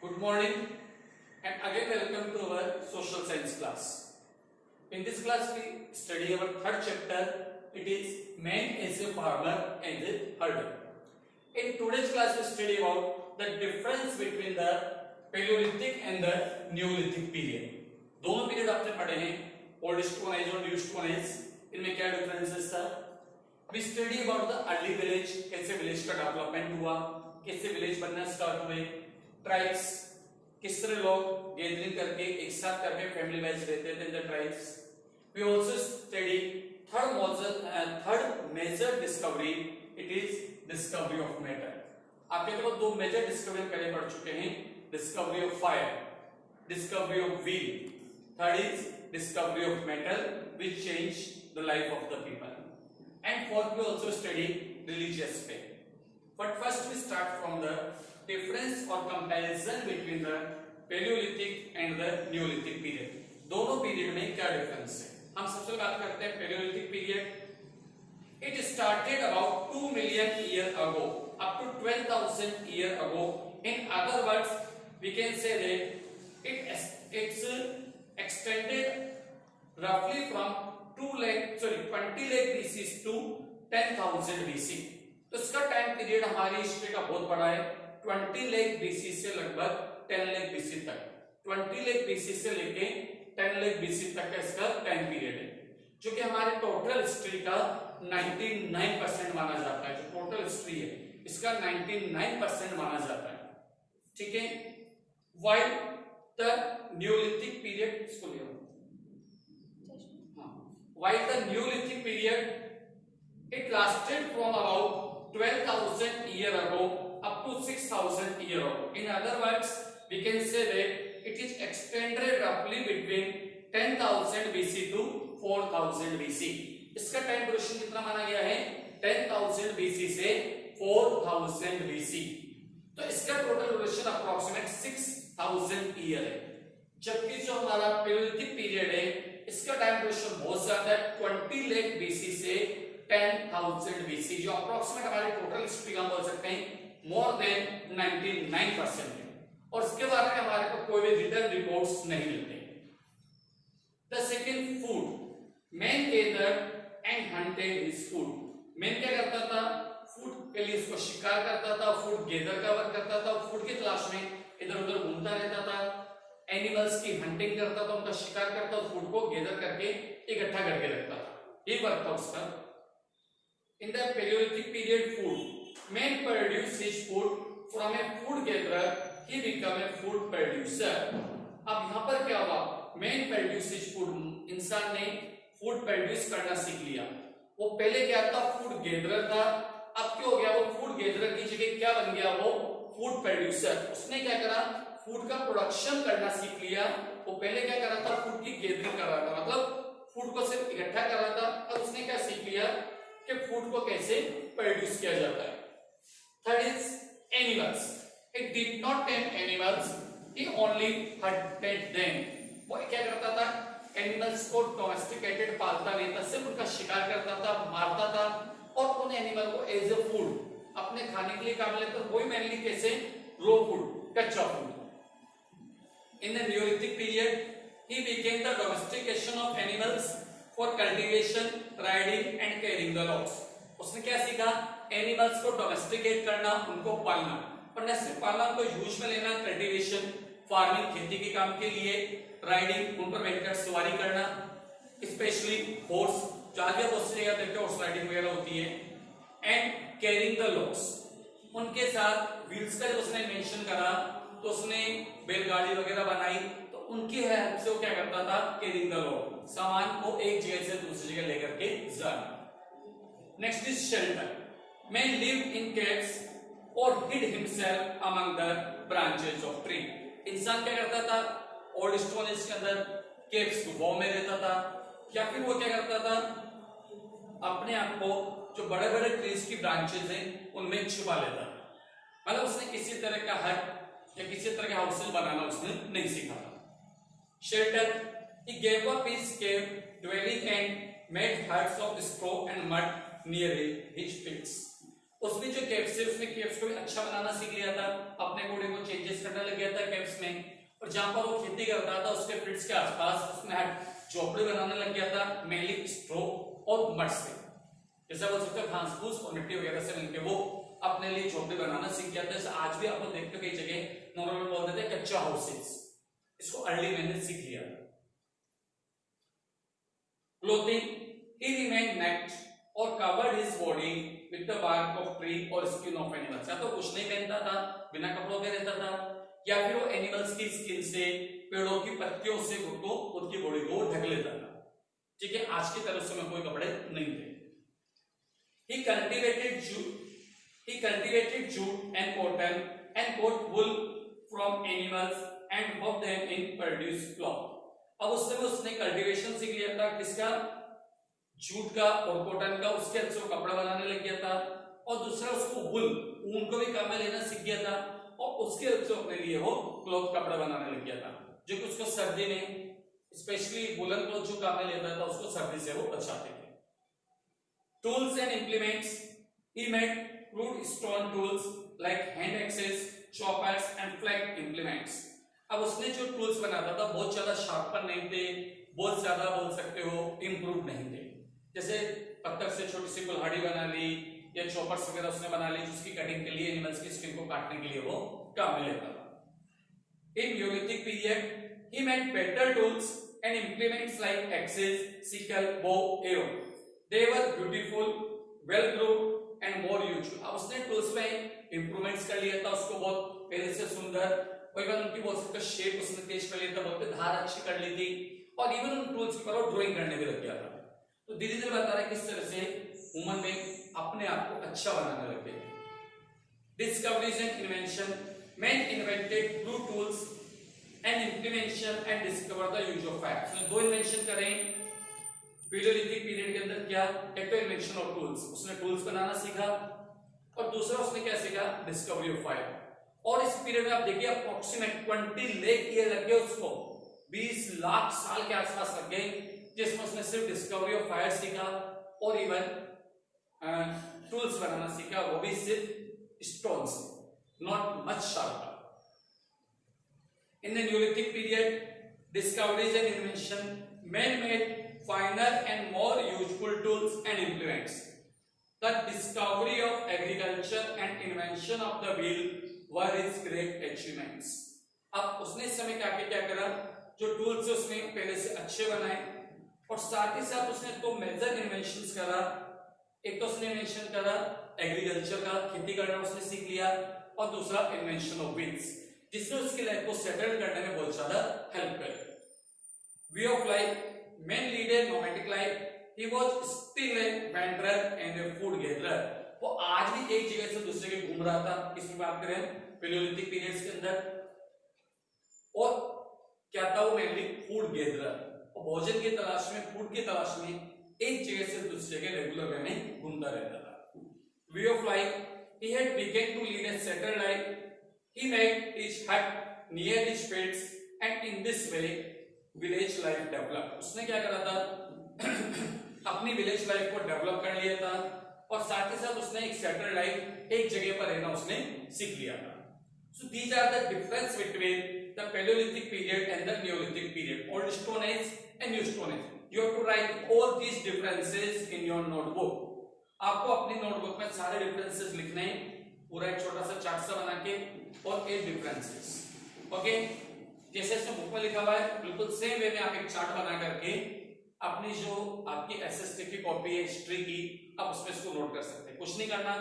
Good morning and again welcome to our social science class. In this class we study our third chapter. It is man as a farmer and a herder. In today's class we study about the difference between the Paleolithic and the Neolithic period. दोनों period आपने पढ़े हैं, oldest one as और newest one as. इनमें क्या differences था? We study about the early village, कैसे village का डेवलपमेंट हुआ, कैसे विलेज बनना स्टार्ट हुए, ट्राइब्स, किस तरह लोग गैदरिंग करके एक साथ करके फैमिली वाइज रहते थे in the tribes. We also study third major discovery. It is discovery of matter. आपके तो दो मेजर डिस्कवरी पहले पढ़ चुके हैं, discovery of fire, discovery of wheel. Third is discovery of metal, which changed the life of the people. And fourth we also study religious faith. But first we start from the difference or comparison between the Paleolithic and the Neolithic period. दोनों period में क्या difference है? हम सबसे बात करते हैं Paleolithic period. It started about 2 million years ago up to 12,000 years ago. In other words, we can say that it's extended roughly from 20 lakh BC to 10,000 BC. तो इसका टाइम पीरियड हमारी हिस्ट्री का बहुत बड़ा है. 20 लाख BC से लगभग 10 lakh BC तक, 20 लाख BC से लेके 10 लाख BC तक का इसका टाइम पीरियड है, जो कि हमारे टोटल हिस्ट्री का 99% माना जाता है. जो टोटल हिस्ट्री है इसका 99% माना जाता है. ठीक है. While the Neolithic period, इसको लिया, while the Neolithic period it lasted from about 12,000 years ago up to 6,000 years ago. In other words, we can say that it is extended roughly between 10,000 BC to 4,000 BC. इसका time duration कितना माना गया है? 10,000 BC से 4,000 BC. तो इसका total duration approximate 6,000 year है. जबकि जो हमारा पेलियोलिथिक पीरियड है इसका टाइम ड्यूरेशन बहुत ज्यादा है, 20 लाख BC से 10,000 BC, जो अप्रोक्सीमेट हमारी टोटल हिस्ट्री का बोल सकते हैं मोर देन 99% है. और इसके बारे में हमारे को कोई भी रिटर्न रिपोर्ट्स नहीं मिलते. The second, food. Man gathered and hunted his food. Man क्या करता था? फूड के लिए उसको शिकार करता था, फूड गैदर का वर्क करता था, फूड की तलाश में इधर उधर घूमता रहता था. एनिमल्स की हंटिंग करता था, उनका शिकार करता था, फूड को गैदर करके इकट्ठा करके रखता था. ये वर्क था उसका. In the Paleolithic period, man produced his food from a food gatherer. He became a food producer. अब यहाँ पर क्या हुआ? Man produced his food. इंसान ने फूड प्रोड्यूस करना सीख लिया. वो पहले क्या था? फूड गैदरर था. अब क्या हो गया? वो फूड गैदरर की जगह क्या बन गया? वो फूड प्रोड्यूसर. उसने क्या करा? फूड का प्रोडक्शन करना सीख लिया. वो पहले क्या कर रहा था? फूड की गैदरिंग कर रहा था, मतलब फूड को सिर्फ इकट्ठा कर रहा था. अब उसने क्या सीख लिया कि फूड को कैसे प्रोड्यूस किया जाता है. Third is animals. It did not tame animals, he only hunted them. वो क्या करता था? एनिमल्स को डोमेस्टिकेटेड पालता नहीं था, सिर्फ उनका शिकार करता था, मारता था और उन एनिमल को एज ए फूड अपने खाने के लिए काम लेता. वही मेनली कैसे? रो फूड, कच्चा food. In the neolithic period he became the domestication of animals for cultivation, riding and carrying the logs. उसने क्या सीखा? एनिमल्स को डोमेस्टिकेट करना, उनको पालना, और न सिर्फ पालना, उनको यूज में लेना, कल्टीवेशन, फार्मिंग, खेती के काम के लिए, राइडिंग, उन पर बैठकर सवारी करना, स्पेशली हॉर्स, जहां भी बहुत सी जगह देखते हॉर्स राइडिंग वगैरह होती है, एंड कैरिंग द लॉग्स. उनके साथ व्हील्स का जब उसने मेंशन करा तो उसने बैलगाड़ी वगैरह बनाई, तो उनकी हेल्प से वो क्या करता था? कैरिंग द लॉग, सामान को एक जगह से दूसरी जगह लेकर के जाना. Next is shelter. Man lived in caves और hid himself among the branches of tree. इंसान क्या करता था? ओल्ड स्टोन एज के अंदर केव्स गुफाओं में रहता था, या फिर वो क्या करता था? अपने आप को जो बड़े बड़े ट्रीज की ब्रांचेस हैं उनमें छिपा लेता था. मतलब उसने किसी तरह का हट या किसी तरह के हाउसेस बनाना उसने नहीं सीखा था. Shelter. He gave up his cave dwelling and made huts of straw and mud near his pits. उसने जो केव्स है उसने केव्स को भी अच्छा बनाना सीख लिया था, अपने अकॉर्डिंग वो चेंजेस करने लग गया था केव्स और जहां पर वो खेती करता था उसके फ्रिट्स के आसपास उसने झोपड़ी बनाने लग गया था, मेनली स्ट्रॉ और मड से, जैसा बोल सकते हो घास फूस और मिट्टी वगैरह से मिलकर वो अपने लिए झोपड़ी बनाना सीख गया था। जैसे आज भी आप लोग देखते हो कई जगह नॉर्मल बोल देते हैं कच्चा हाउसेस, इसको अर्ली मैन ने सीख लिया था। Clothing, he remained naked or covered his body with the bark of tree or skin of animals। या तो कुछ नहीं पहनता था, बिना कपड़ों के रहता था, या फिर वो एनिमल्स की स्किन से, पेड़ों की पत्तियों से खुद की बॉडी को ढक लेता था। ठीक है, आज की तरह उसमें कोई कपड़े नहीं थे। He cultivated jute and cotton and got wool from animals and worked them in produce cloth। अब उसने कल्टीवेशन सीख लिया था, किसका? जूट का और कॉटन का, उसके अच्छे वो कपड़ा बनाने लग गया था। और दूसरा उसको वुल, ऊन को भी काम में लेना सीख गया था, और उसके अच्छे अपने लिए वो क्लॉथ कपड़ा बनाने लग गया था, जो कि उसको सर्दी में स्पेशली वुलन क्लॉथ जो काम में लेता था उसको सर्दी से वो बचाते थे। Tools and implements, he made crude stone tools like hand axes, choppers and flat implements। अब उसने जो टूल्स बनाता था बहुत ज्यादा शार्पर नहीं थे, बहुत ज्यादा बोल सकते हो इम्प्रूव नहीं थे। जैसे पत्थर से छोटी सी कुल्हाड़ी बना ली या चॉपर्स वगैरह उसने बना ली, जिसकी कटिंग के लिए एनिमल्स की स्किन को काटने के लिए वो काम में लेता था। In Neolithic period, he made better tools and implements like axes, sickle, bow, arrow। They were beautiful, well grooved and more useful। अब उसने टूल्स में इंप्रूवमेंट्स कर लिया था, उसको बहुत पहले से सुंदर, और इवन उनकी बहुत उसका शेप उसने तेज कर लिया था, बहुत धार अच्छी कर ली थी, और इवन उन टूल्स पर वो ड्राइंग करने भी लग गया था। तो धीरे धीरे बता रहा है किस तरह से ह्यूमन बीइंग अपने आप को अच्छा बनाने लग गए। Discoveries and invention, man invented blue tools and implementation and discover the use of fire. उसने दो इन्वेंशन करे पैलियोलिथिक पीरियड के अंदर। क्या? एक तो इन्वेंशन ऑफ टूल्स, उसने टूल्स बनाना सीखा, और दूसरा उसने क्या सीखा? Discovery of fire. और इस पीरियड में आप देखिए अप्रोक्सीमेट 20 लाख ईयर लग गए उसको, 20 लाख साल के आसपास लग गए, जिसमें उसने सिर्फ डिस्कवरी ऑफ फायर सीखा और इवन टूल्स बनाना सीखा, वो भी सिर्फ स्टोन से, not much sharper. In the neolithic period, discoveries and invention, man made finer and more useful tools and implements। The discovery of agriculture and invention of the wheel were his great achievements। अब उसने इस समय क्या करा, जो tools उसने पहले से अच्छे बनाए, और साथ ही साथ उसने दो मेजर इन्वेंशंस करा। एक तो उसने इन्वेंशन करा एग्रीकल्चर का, खेती करना उसने सीख लिया, और दूसरा इन्वेंशन ऑफ व्हील्स, जिसने उसकी लाइफ को सेटल करने में बहुत ज्यादा हेल्प करी। Way of life, man lead a nomadic life, he was still a wanderer and a food gatherer। वो आज भी एक जगह से दूसरे के घूम रहा था, किसकी बात करें? पैलियोलिथिक पीरियड्स के अंदर। और क्या था वो? मेनली फूड गैदरर, और भोजन की तलाश में, फूड की तलाश में एक जगह से दूसरे जगह रेगुलर वे में घूमता रहता था। Way of life, he had begun to lead a settled life, he made his hut near his fields and in this way village life develop. उसने क्या करा था? अपनी विलेज लाइफ को डेवलप कर लिया था, और साथ ही साथ उसने एक सेटल लाइफ, एक जगह पर रहना उसने सीख लिया था। So these are the difference between the palaeolithic period and the neolithic period, old stone age and new stone age. You have to write all these differences in your notebook. आपको अपनी नोटबुक में सारे differences लिखने हैं, पूरा एक छोटा सा चार्ट सा बना के, और 8 डिफरेंसेस। ओके, जैसे इसमें बुक में लिखा हुआ है, बिल्कुल सेम वे में आप एक चार्ट बना करके अपनी जो आपकी एसएसटी की कॉपी है हिस्ट्री की, आप उसमें इसको नोट कर सकते हैं। कुछ नहीं करना,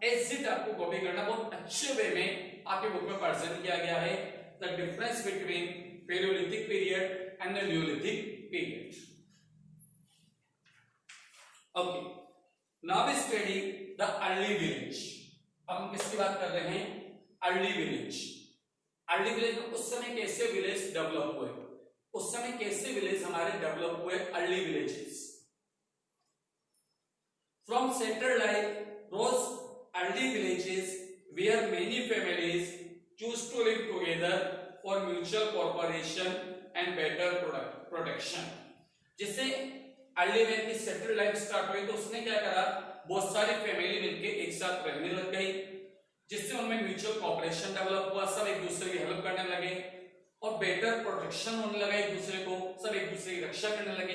एज इट आपको कॉपी करना, बहुत अच्छे वे में आपके बुक में प्रेजेंट किया गया है the difference between palaeolithic period and the neolithic period. Okay, now we study the early village. अब हम किसकी बात कर रहे हैं? Early village. अर्ली विलेज में उस समय कैसे विलेज डेवलप हुए, उस समय कैसे विलेज हमारे डेवलप हुए, early villages. From settled life rose early villages where many families choose to live together for mutual corporation and better protection. जिससे अर्ली में की सेटल्ड लाइफ स्टार्ट हुई, तो उसने क्या करा? बहुत सारी फैमिली मिलकर एक साथ रहने लग गई, जिससे उनमें म्यूचुअल कॉपरेशन डेवलप हुआ, सब एक दूसरे की हेल्प करने लगे, और और बेटर प्रोटेक्शन होने लगा एक दूसरे को, सब एक दूसरे की रक्षा करने लगे।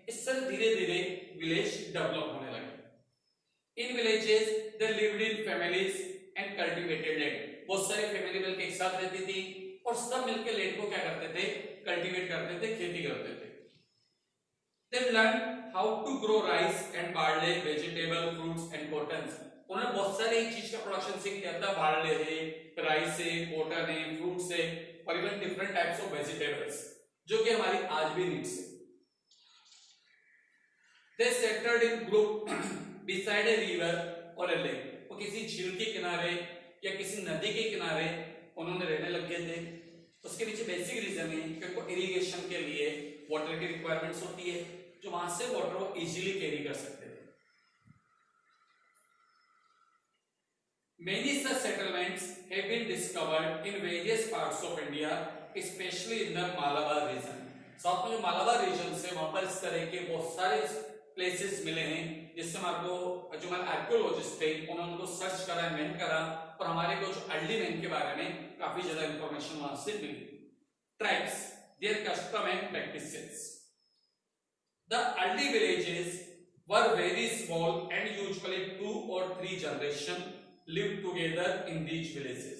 इससे धीरे धीरे विलेज डेवलप होने लगे। In villages they lived in families and cultivated land. बहुत सारी फैमिली मिलकर एक साथ रहती थी और सब मिलकर लैंड को क्या करते थे, कल्टीवेट करते थे, खेती करते थे। They learned how to grow rice and barley, vegetable, fruits and cotton. उन्होंने बहुत सारी चीज का प्रोडक्शन सीख लिया था, बार्ले है, राइस है, कॉटन है, फ्रूट्स है और even different types of vegetables जो कि हमारी आज भी नीड्स है। They settled in group beside a river or a lake. वो किसी झील के किनारे या किसी नदी के किनारे उन्होंने रहने लग गए थे। उसके पीछे बेसिक रीजन है कि उनको इरिगेशन के लिए वाटर की रिक्वायरमेंट्स होती है, जो वहां से वाटर वो इजीली कैरी कर सकते थे। Many such settlements have been discovered in various parts of India, especially in the Malabar region. South में जो मालाबार रीजन है वहां पर इस तरह के बहुत सारे प्लेसेस मिले हैं, जिससे हमारे को जो हमारे आर्कियोलॉजिस्ट थे उन्होंने उनको सर्च करा, इन्वेंट करा और हमारे को जो अर्ली मैन के बारे में काफी ज्यादा इंफॉर्मेशन वहां से मिली। Tribes, their custom and practices. The early villages were very small and usually 2 or 3 generations lived together in these villages.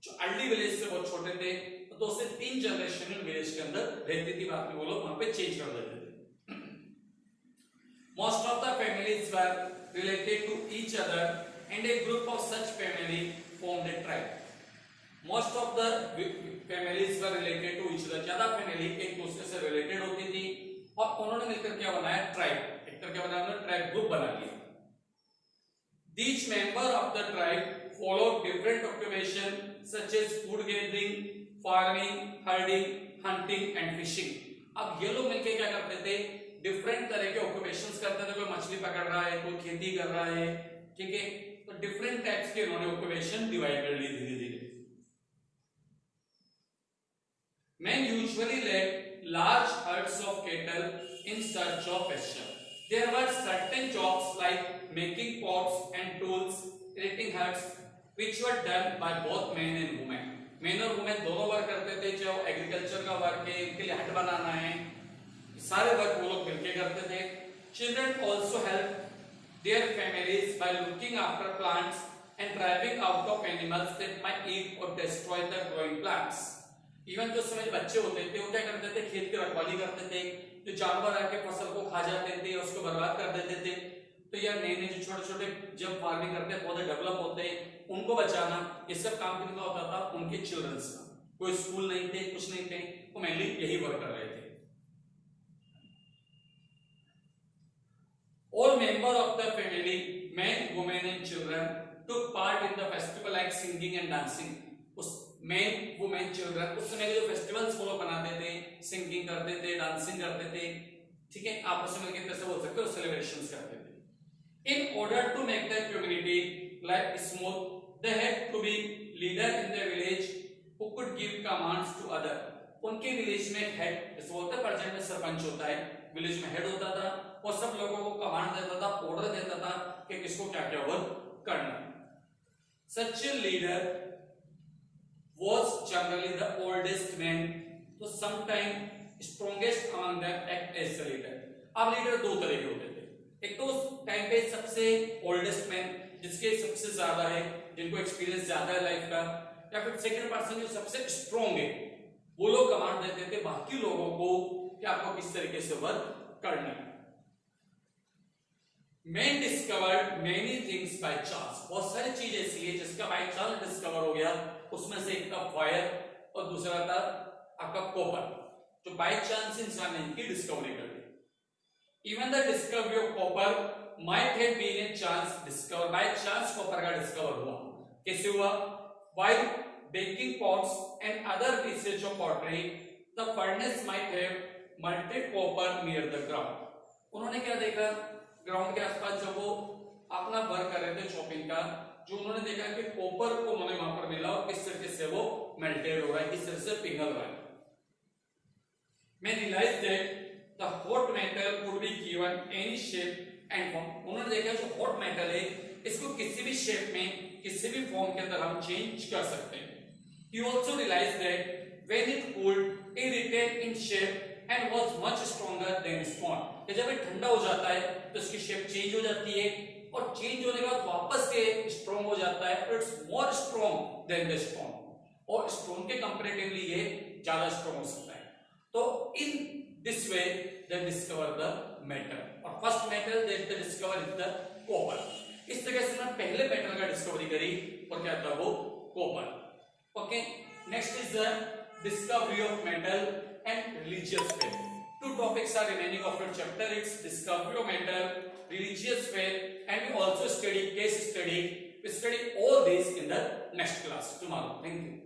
जो अर्ली विलेज से बहुत छोटे थे तो 2 से 3 जनरेशन इन विलेज के अंदर रहती थी, बाद में वो लोग वहां पे चेंज कर देते थे। Most of the families were related to each other and a group of such family formed a tribe. Most of the families were related to each other. ज्यादा फैमिली एक दूसरे से रिलेटेड होती थी और उन्होंने मिलकर क्या बनाया, ट्राइब। एक तरह क्या बनाया उन्होंने, ट्राइब ग्रुप बना लिया। Each member of the tribe followed different occupation such as food gathering, farming, herding, hunting and fishing. अब ये लोग मिलकर क्या करते थे, डिफरेंट तरह के ऑक्यूपेशंस करते थे। कोई मछली पकड़ रहा है, कोई खेती कर रहा है, ठीक है, तो डिफरेंट टाइप्स के उन्होंने ऑक्यूपेशन डिवाइड कर लिए धीरे धीरे। Men usually led large herds of cattle in search of pasture. There were certain jobs like making pots and tools, erecting huts, which were done by both men and women. Men और women दोनों work करते थे, चाहे वो agriculture का work है, इनके लिए हट बनाना है, सारे वर्क वो लोग मिलके करते थे। Children also helped their families by looking after plants and driving out of animals that might eat or destroy the growing plants. Even जो समय बच्चे होते थे वो क्या करते थे, खेत की रखवाली करते थे, जो जानवर आके फसल को खा जाते थे, उसको बर्बाद कर देते थे। तो यार नए नए जो छोटे छोटे जब फार्मिंग करते हैं, पौधे डेवलप होते हैं, उनको बचाना, ये सब काम किनका होता था, उनके चिल्ड्रंस का। कोई स्कूल नहीं थे, कुछ नहीं थे, वो मेनली यही वर्क कर रहे थे। All members of the family, men, women and children, took part in the festival like singing and dancing. उस men, women, children उस समय के जो फेस्टिवल्स वो लोग बनाते थे, सिंगिंग करते थे, डांसिंग करते थे, ठीक है, आपस में मिलकर कैसे बोल सकते हो, सेलिब्रेशंस करते थे। In order to make the community life smooth, they had to be leader in the village who could give commands to other. उनके विलेज में हेड, जैसे बोलते हैं प्रेजेंट में सरपंच होता है, विलेज में हेड होता था और सब लोगों को कमांड देता था, ऑर्डर देता था कि किसको क्या क्या वर्क करना। Such a leader was generally the oldest man, तो sometimes strongest among them act as a leader. अब लीडर दो तरह के होते थे, एक तो उस टाइम पे सबसे ओल्डेस्ट मैन जिसके सबसे ज्यादा है, जिनको एक्सपीरियंस ज्यादा है लाइफ का, या फिर सेकंड पर्सन जो सबसे स्ट्रॉन्ग है, वो लोग कमांड देते थे बाकी लोगों को कि आपको किस तरीके से वर्क करना है। Men discovered many things by chance. बहुत सारी चीज ऐसी है जिसका बाय चांस डिस्कवर हो गया, उसमें से एक था फायर और दूसरा था आपका कॉपर, जो बाय चांस इंसान ने इनकी डिस्कवरी कर दी। Even the discovery of copper might have been a chance discover. By chance copper का डिस्कवर हुआ, कैसे हुआ? While baking pots and other pieces of pottery, the furnace might have melted copper near the ground. उन्होंने क्या देखा, ground के आसपास जब वो अपना वर्क कर रहे थे चॉपिंग का, जो उन्होंने देखा कि कॉपर को उन्होंने वहां पर मिला और किस तरीके से वो मेल्टेड हो रहा है, किस तरह से पिघल रहा है। मैं realise that the hot metal could be given any shape and form. उन्होंने देखा जो हॉट मेटल है इसको किसी भी शेप में, किसी भी फॉर्म के अंदर हम चेंज कर सकते हैं। He also realized that when it cooled shape and was much stronger than stone. कि जब ये ठंडा हो जाता है तो इसकी शेप चेंज हो जाती है और चेंज होने के बाद वापस से स्ट्रॉन्ग हो जाता है, it's more strong than the stone, और स्टोन के कंपैरेटिवली ये ज्यादा स्ट्रॉन्ग हो सकता है. तो in this way they discover the metal, और first metal that they discover is the copper. इस तरह से उन्होंने पहले मेटल का डिस्कवरी करी और क्या था वो copper. Okay, next is the discovery of metal and religious faith. Two topics are remaining of your chapter. It's discovery of metal, religious faith, and we also study case study. We study all these in the next class tomorrow. Thank you.